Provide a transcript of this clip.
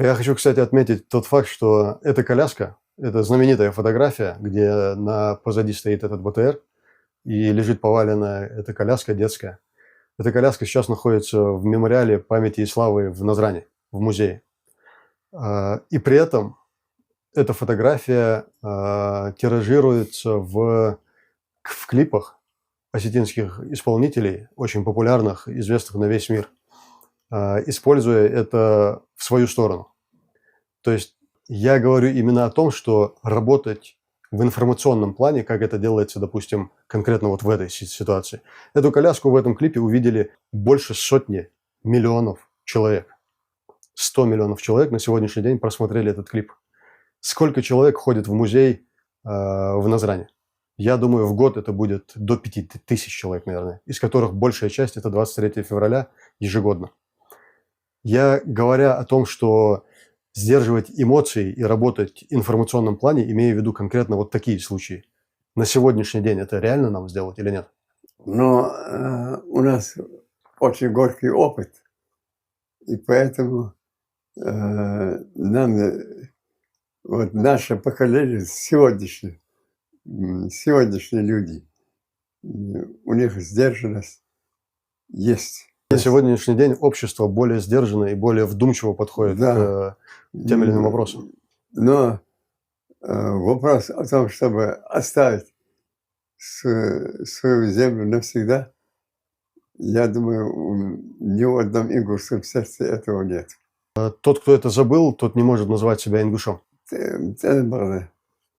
Я хочу, кстати, отметить тот факт, что эта коляска, это знаменитая фотография, где позади стоит этот БТР и лежит поваленная эта коляска детская. Эта коляска сейчас находится в мемориале памяти и славы в Назране, в музее. И при этом эта фотография тиражируется в клипах осетинских исполнителей, очень популярных, известных на весь мир, используя это в свою сторону. То есть я говорю именно о том, что работать в информационном плане, как это делается, допустим, конкретно вот в этой ситуации. Эту коляску в этом клипе увидели больше сотни миллионов человек. 100 миллионов человек на сегодняшний день просмотрели этот клип. Сколько человек ходит в музей в Назране? Я думаю, в год это будет до 5000 человек, наверное, из которых большая часть – это 23 февраля ежегодно. Я, говоря о том, что сдерживать эмоции и работать в информационном плане, имею в виду конкретно вот такие случаи. На сегодняшний день это реально нам сделать или нет? Но у нас очень горький опыт, и поэтому нам, вот наше поколение, сегодняшние люди, у них сдержанность есть. На сегодняшний день общество более сдержанно и более вдумчиво подходит к тем или иным вопросам. Но вопрос о том, чтобы оставить свою землю навсегда, я думаю, ни в одном ингушском сердце этого нет. Тот, кто это забыл, тот не может назвать себя ингушом. Это правда.